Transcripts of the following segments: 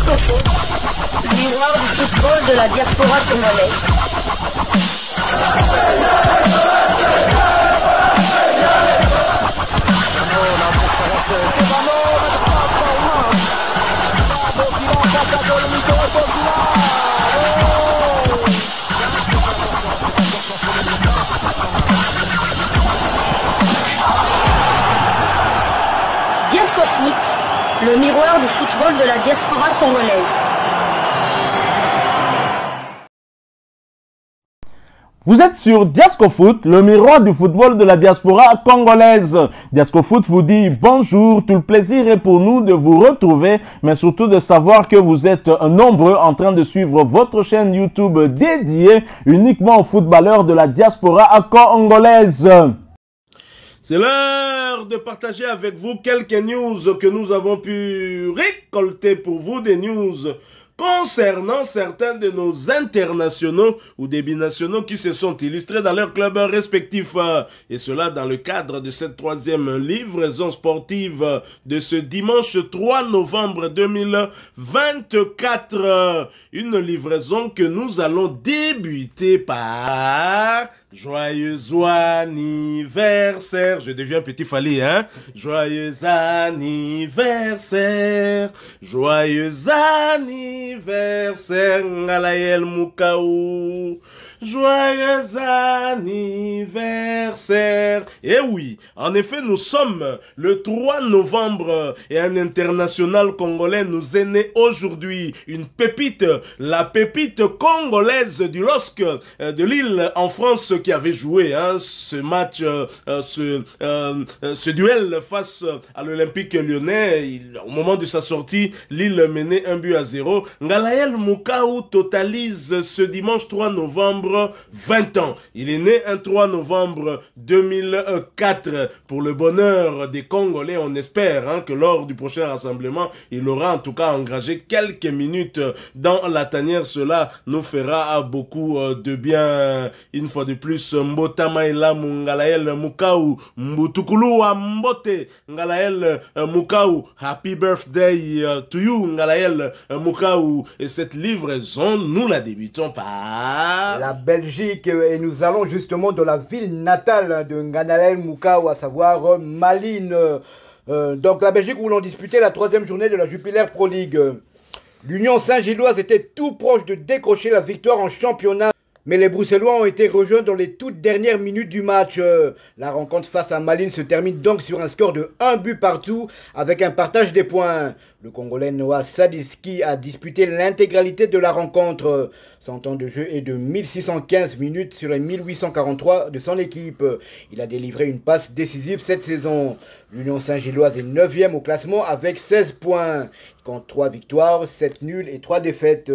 Diasco Foot, le miroir du football de la diaspora congolaise. Diasco Foot, le miroir du football de la diaspora congolaise. Vous êtes sur Diasco Foot, le miroir du football de la diaspora congolaise. Diasco Foot vous dit bonjour, tout le plaisir est pour nous de vous retrouver, mais surtout de savoir que vous êtes nombreux en train de suivre votre chaîne YouTube dédiée uniquement aux footballeurs de la diaspora congolaise. C'est l'heure de partager avec vous quelques news que nous avons pu récolter pour vous, des news concernant certains de nos internationaux ou des binationaux qui se sont illustrés dans leurs clubs respectifs. Et cela dans le cadre de cette troisième livraison sportive de ce dimanche 3 novembre 2024. Une livraison que nous allons débuter par... Joyeux anniversaire. Je deviens petit Fali, hein? Joyeux anniversaire. Joyeux anniversaire. Ngalael Mukaou. Joyeux anniversaire. Eh oui, en effet, nous sommes le 3 novembre et un international congolais nous est né aujourd'hui. Une pépite, la pépite congolaise du LOSC de Lille en France qui avait joué ce match, ce duel face à l'Olympique Lyonnais. Au moment de sa sortie, Lille menait 1-0. Ngalael Mukaou totalise ce dimanche 3 novembre 20 ans. Il est né un 3 novembre 2004. Pour le bonheur des Congolais, on espère que lors du prochain rassemblement, il aura en tout cas engagé quelques minutes dans la tanière. Cela nous fera beaucoup de bien. Une fois de plus, Mbota Maïla Ngalael Mukaou, Mbutukulu Mbote Ngalael Mukaou, happy birthday to you Ngalael Mukaou. Et cette livraison, nous la débutons par... la Belgique, et nous allons justement dans la ville natale de Ngalael Mukaou, à savoir Malines. Donc la Belgique où l'on disputait la troisième journée de la Jupiler Pro League. L'Union Saint-Gilloise était tout proche de décrocher la victoire en championnat. Mais les Bruxellois ont été rejoints dans les toutes dernières minutes du match. La rencontre face à Malines se termine donc sur un score de 1 but partout avec un partage des points. Le Congolais Noah Sadiski a disputé l'intégralité de la rencontre. Son temps de jeu est de 1615 minutes sur les 1843 de son équipe. Il a délivré une passe décisive cette saison. L'Union Saint-Gilloise est 9e au classement avec 16 points. Il compte 3 victoires, 7 nuls et 3 défaites.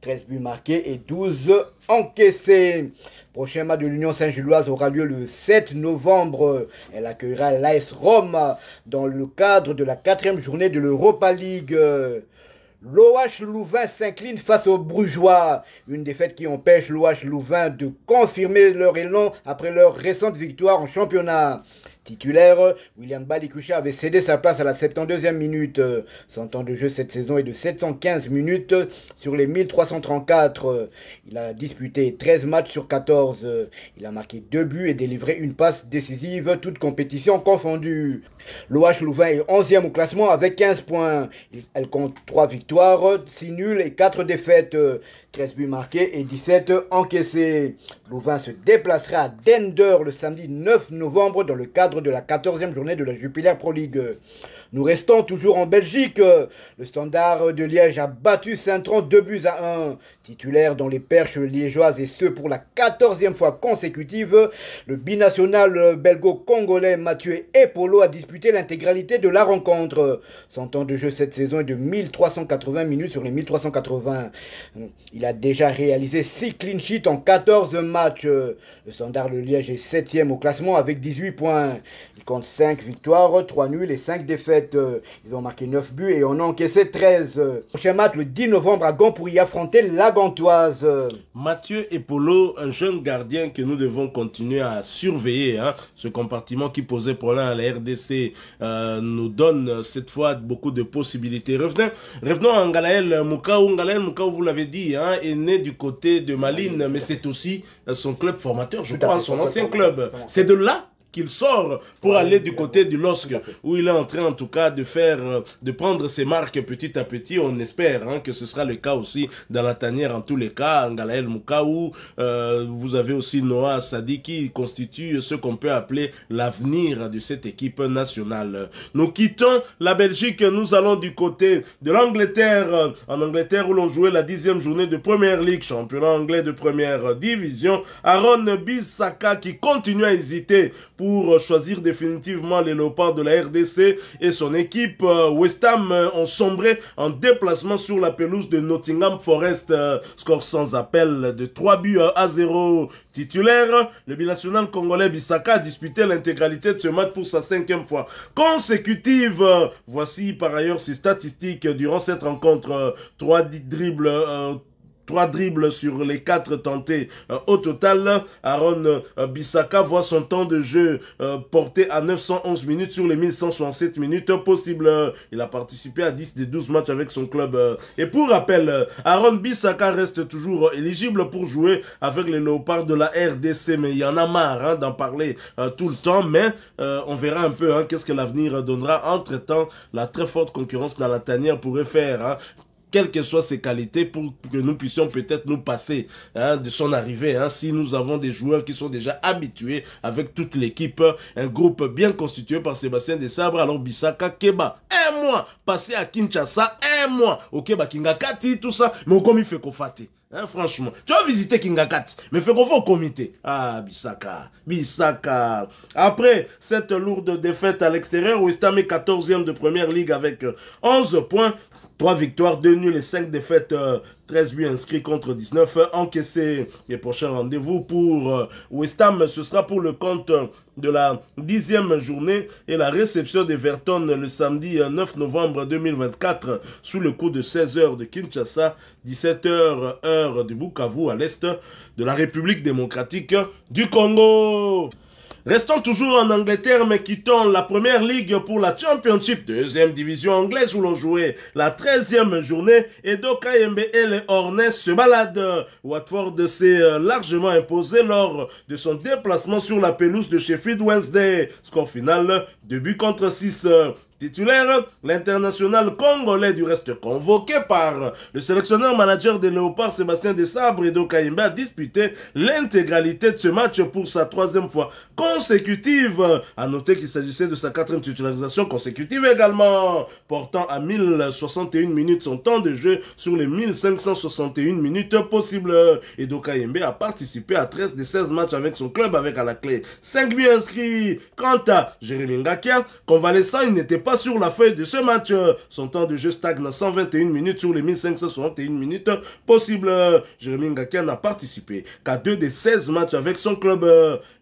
13 buts marqués et 12 encaissés. Prochain match de l'Union Saint-Gilloise aura lieu le 7 novembre. Elle accueillera l'AS Rome dans le cadre de la 4e journée de l'Europa League. L'OH Louvain s'incline face aux Brugeois. Une défaite qui empêche l'OH Louvain de confirmer leur élan après leur récente victoire en championnat. Titulaire, William Balikoucha avait cédé sa place à la 72e minute. Son temps de jeu cette saison est de 715 minutes sur les 1334. Il a disputé 13 matchs sur 14. Il a marqué 2 buts et délivré une passe décisive, toutes compétitions confondues. L'OH Louvain est 11e au classement avec 15 points. Elle compte 3 victoires, 6 nuls et 4 défaites. 13 buts marqués et 17 encaissés. Louvain se déplacera à Dender le samedi 9 novembre dans le cadre de la 14e journée de la Jupiler Pro League. Nous restons toujours en Belgique. Le Standard de Liège a battu Saint-Tron 2-1. Titulaire dans les perches liégeoises et ce pour la 14e fois consécutive, le binational belgo-congolais Mathieu Epolo a disputé l'intégralité de la rencontre. Son temps de jeu cette saison est de 1380 minutes sur les 1380. Il a déjà réalisé 6 clean sheets en 14 matchs. Le Standard de Liège est 7e au classement avec 18 points. Il compte 5 victoires, 3 nuls et 5 défaites. défaite. Ils ont marqué 9 buts et on a encaissé 13. Prochain match le 10 novembre à Gand pour y affronter la Gantoise. Mathieu Epolo, un jeune gardien que nous devons continuer à surveiller. Hein. Ce compartiment qui posait problème à la RDC nous donne cette fois beaucoup de possibilités. Revenons à Ngalael Moukau. Ngalael Moukau, vous l'avez dit, hein, est né du côté de Malines, mais c'est aussi son club formateur, je crois, son ancien club. C'est de là qu'il sort pour aller du côté du LOSC, où il est en train en tout cas de prendre ses marques petit à petit. On espère hein, que ce sera le cas aussi dans la tanière en tous les cas. Ngalael Moukau, vous avez aussi Noah Sadi qui constitue ce qu'on peut appeler l'avenir de cette équipe nationale. Nous quittons la Belgique, nous allons du côté de l'Angleterre, en Angleterre où l'on jouait la 10e journée de Première Ligue, championnat anglais de première division. Aaron Bissaka qui continue à hésiter pour choisir définitivement les Léopards de la RDC et son équipe. West Ham ont sombré en déplacement sur la pelouse de Nottingham Forest. Score sans appel de 3-0. Titulaire, le binational congolais Bissaka a disputé l'intégralité de ce match pour sa 5e fois consécutive. Voici par ailleurs ses statistiques durant cette rencontre. 3 dribbles sur les 4 tentés au total. Aaron Bissaka voit son temps de jeu porté à 911 minutes sur les 1167 minutes possibles. Il a participé à 10 des 12 matchs avec son club. Et pour rappel, Aaron Bissaka reste toujours éligible pour jouer avec les Léopards de la RDC. Mais il y en a marre hein, d'en parler tout le temps. Mais on verra un peu hein, qu'est-ce que l'avenir donnera. Entre-temps, la très forte concurrence dans la tanière pourrait faire... Hein, quelles que soient ses qualités, pour que nous puissions peut-être nous passer hein, de son arrivée. Hein, si nous avons des joueurs qui sont déjà habitués avec toute l'équipe, un groupe bien constitué par Sébastien Desabre, alors Bissaka, Keba, un mois, passé à Kinshasa, un mois, au Keba Kingakati, tout ça, mais au comité fait qu'on fâte. Hein, franchement, tu vas visiter Kingakati, mais fait qu'on va au comité. Ah, Bissaka. Après cette lourde défaite à l'extérieur, West Ham est 14e de Première Ligue avec 11 points. 3 victoires, 2 nuls et 5 défaites, 13 buts inscrits contre 19 encaissés. Les prochains rendez-vous pour West Ham, ce sera pour le compte de la 10e journée et la réception d'Everton le samedi 9 novembre 2024 sous le coup de 16h de Kinshasa, 17h heure de Bukavu à l'est de la République démocratique du Congo. Restons toujours en Angleterre, mais quittons la Première Ligue pour la Championship, deuxième division anglaise où l'on jouait la 13e journée. Edo Kayembe et les Hornets se baladent. Watford s'est largement imposé lors de son déplacement sur la pelouse de Sheffield Wednesday. Score final, 2 buts contre 6. Titulaire, l'international congolais du reste convoqué par le sélectionneur manager des Léopards Sébastien Desabre, Edo Kayembe a disputé l'intégralité de ce match pour sa 3e fois consécutive. À noter qu'il s'agissait de sa 4e titularisation consécutive également, portant à 1061 minutes son temps de jeu sur les 1561 minutes possibles. Edo Kayembe a participé à 13 des 16 matchs avec son club avec à la clé 5 buts inscrits. Quant à Jérémy Ngakia, convalescent, il n'était pas sur la feuille de ce match. Son temps de jeu stagne à 121 minutes sur les 1561 minutes possibles. Jérémy Ngakia n'a participé qu'à 2 des 16 matchs avec son club.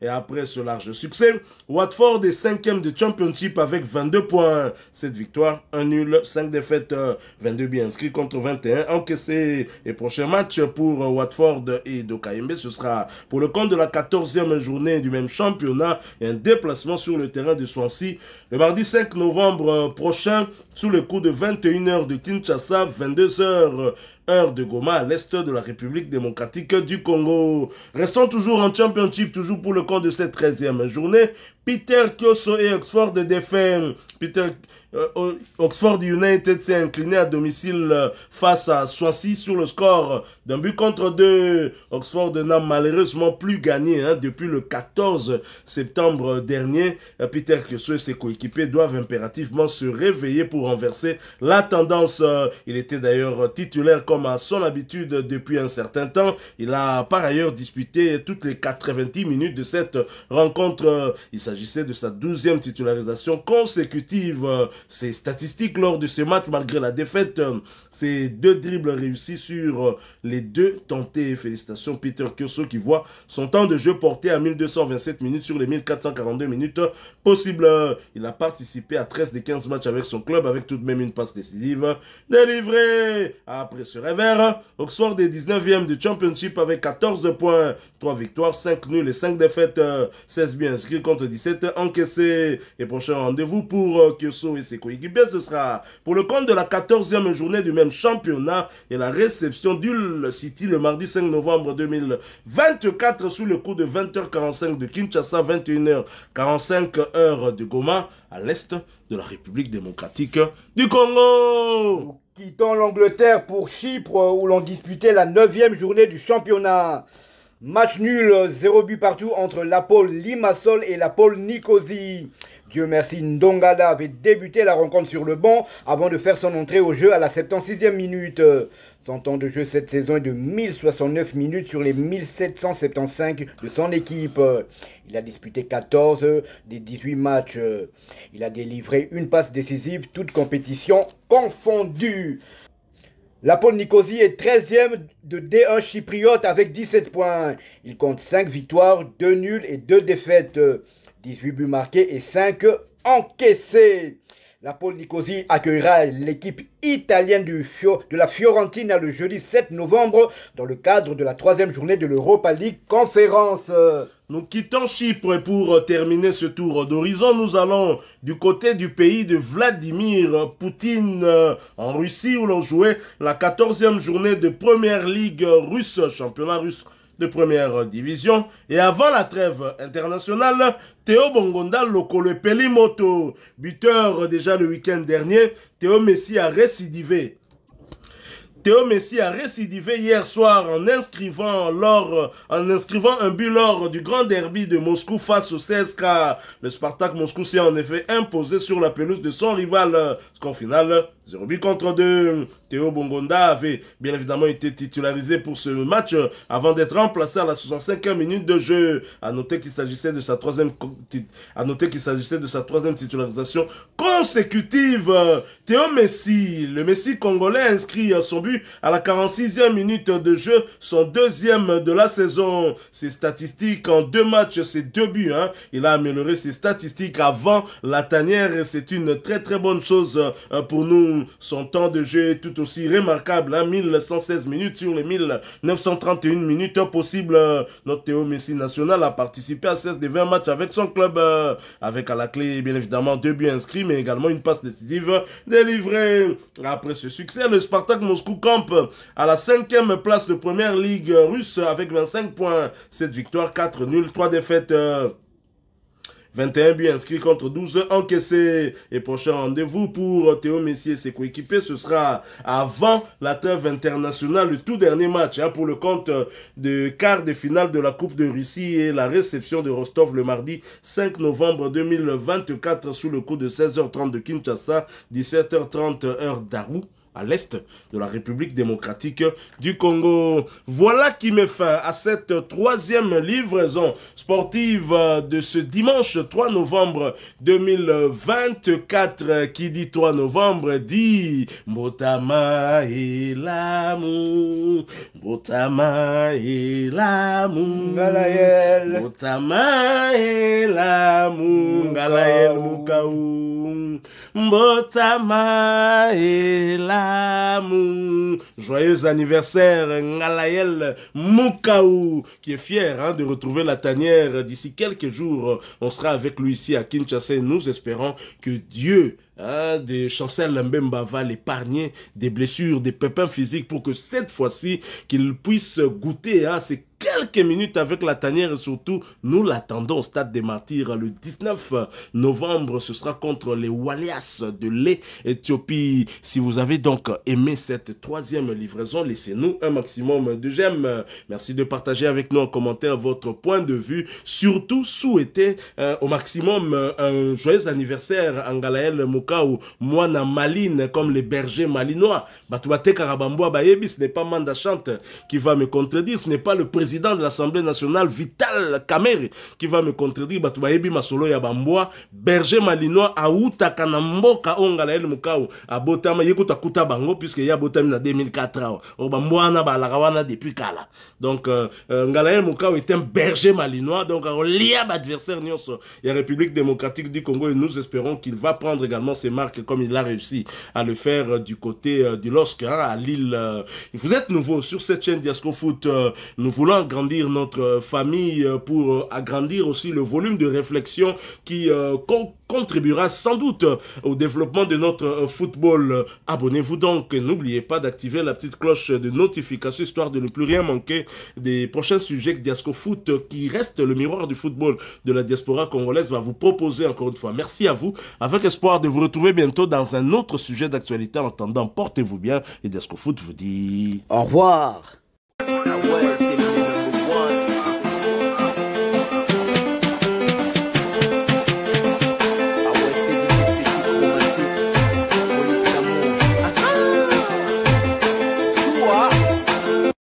Et après ce large succès, Watford est 5e de Championship avec 22 points. 7 victoires, 1 nul, 5 défaites, 22 buts inscrits contre 21 encaissés. Et prochain match pour Watford et Edo Kayembe, ce sera pour le compte de la 14e journée du même championnat et un déplacement sur le terrain de Swansea le mardi 5 novembre prochain sous le coup de 21h de Kinshasa, 22h heure de Goma à l'est de la République démocratique du Congo. Restons toujours en Championship, toujours pour le compte de cette 13e journée. Peter Kyoso et Oxford défait. Oxford United s'est incliné à domicile face à Swansea sur le score d'un but contre 2. Oxford n'a malheureusement plus gagné depuis le 14 septembre dernier. Peter Kyoso et ses coéquipiers doivent impérativement se réveiller pour renverser la tendance. Il était d'ailleurs titulaire comme comme à son habitude depuis un certain temps. Il a par ailleurs disputé toutes les 90 minutes de cette rencontre. Il s'agissait de sa 12e titularisation consécutive. Ses statistiques lors de ce match, malgré la défaite, c'est 2 dribbles réussis sur les 2 tentés. Félicitations Peter Kioso qui voit son temps de jeu porté à 1227 minutes sur les 1442 minutes possibles. Il a participé à 13 des 15 matchs avec son club, avec tout de même une passe décisive délivrée. Après ce revers, Oxford est 19e du Championship avec 14 points, 3 victoires, 5 nuls et 5 défaites, 16 buts inscrits contre 17 encaissés. Et prochain rendez-vous pour Kioso et ses coéquipiers, ce sera pour le compte de la 14e journée du même championnat et la réception d'Hull City le mardi 5 novembre 2024 sous le coup de 20h45 de Kinshasa, 21h45 heure de Goma, à l'est de la République démocratique du Congo. Nous quittons l'Angleterre pour Chypre où l'on disputait la 9e journée du championnat. Match nul, 0 but partout entre l'Apol Limassol et l'Apol Nicosie. Dieu merci, Ndongala avait débuté la rencontre sur le banc avant de faire son entrée au jeu à la 76e minute. Son temps de jeu cette saison est de 1069 minutes sur les 1775 de son équipe. Il a disputé 14 des 18 matchs. Il a délivré une passe décisive, toute compétition confondue. L'Apol Nicosie est 13e de D1 chypriote avec 17 points. Il compte 5 victoires, 2 nuls et 2 défaites. 18 buts marqués et 5 encaissés. L'Apol Nicosie accueillera l'équipe italienne de la Fiorentina le jeudi 7 novembre dans le cadre de la 3e journée de l'Europa League Conférence. Nous quittons Chypre et pour terminer ce tour d'horizon, nous allons du côté du pays de Vladimir Poutine en Russie où l'on jouait la 14e journée de Première Ligue russe, championnat russe de première division. Et avant la trêve internationale, Théo Bongonda Lokolo Pelimoto, buteur déjà le week-end dernier, Théo Messi a récidivé. Théo Messi a récidivé hier soir en inscrivant un but lors du grand derby de Moscou face au CSKA. Le Spartak Moscou s'est en effet imposé sur la pelouse de son rival. Score final, 0 but contre 2. Théo Bongonda avait bien évidemment été titularisé pour ce match avant d'être remplacé à la 65e minute de jeu. À noter qu'il s'agissait de sa troisième titularisation consécutive. Théo Messi, le Messi congolais, a inscrit son but à la 46e minute de jeu, son 2e de la saison. Ses statistiques en 2 matchs, c'est 2 buts. Il a amélioré ses statistiques avant la tanière et c'est une très très bonne chose pour nous. Son temps de jeu est tout aussi remarquable, 1116 minutes sur les 1931 minutes possibles. Notre Théo Messi national a participé à 16 des 20 matchs avec son club, avec à la clé bien évidemment 2 buts inscrits mais également une passe décisive délivrée. Après ce succès, le Spartak Moscou campe à la 5e place de première ligue russe avec 25 points, 7 victoires, 4 nuls, 3 défaites. 21 buts inscrits contre 12 encaissés. Et prochain rendez-vous pour Théo Messi et ses coéquipiers, ce sera avant la trêve internationale, le tout dernier match pour le compte de quart de finale de la Coupe de Russie et la réception de Rostov le mardi 5 novembre 2024 sous le coup de 16h30 de Kinshasa, 17h30 heure d'Arou, à l'est de la République démocratique du Congo. Voilà qui met fin à cette 3e livraison sportive de ce dimanche 3 novembre 2024. Qui dit 3 novembre dit Mbotama et l'amour, Mbotama et l'amour, Mbotama et l'amour, Ngalael Mukaou, Mbotama et l'amour. Joyeux anniversaire Ngalael Mukaou, qui est fier de retrouver la tanière d'ici quelques jours. On sera avec lui ici à Kinshasa et nous espérons que Dieu de Chancel Mbemba va l'épargner des blessures, des pépins physiques pour que cette fois-ci qu'il puisse goûter ces quelques minutes avec la tanière et surtout nous l'attendons au stade des Martyrs le 19 novembre. Ce sera contre les Walias de l'Éthiopie. Si vous avez donc aimé cette 3e livraison, laissez-nous un maximum de j'aime. Merci de partager avec nous en commentaire votre point de vue. Surtout souhaitez au maximum un joyeux anniversaire à Ngalael Mukaou Mukau, Moana Maline, comme les bergers malinois. Batouate Karabamboa Bayebi, ce n'est pas Manda Chante qui va me contredire, ce n'est pas le président de l'Assemblée nationale, Vital Kamerhe, qui va me contredire. Batouayebi Masolo Yabamboa, berger malinois, Aouta Kanamboka, Ongalael Mukau, Abotama, Yekuta Kuta Bango, puisque Yabotam na 2004, Obamboana Balarawana depuis Kala. Donc, Ngalael Mukau est un berger malinois, donc, lié à l'adversaire, il y a la République démocratique du Congo et nous espérons qu'il va prendre également ses marques comme il a réussi à le faire du côté du LOSC, à Lille. Vous êtes nouveau sur cette chaîne Diasco Foot. Nous voulons agrandir notre famille pour agrandir aussi le volume de réflexion qui contribuera sans doute au développement de notre football. Abonnez-vous donc, n'oubliez pas d'activer la petite cloche de notification histoire de ne plus rien manquer des prochains sujets que Diasco Foot, qui reste le miroir du football de la diaspora congolaise, va vous proposer encore une fois. Merci à vous, avec espoir de vous retrouver bientôt dans un autre sujet d'actualité. En attendant, portez-vous bien et Diasco Foot vous dit au revoir.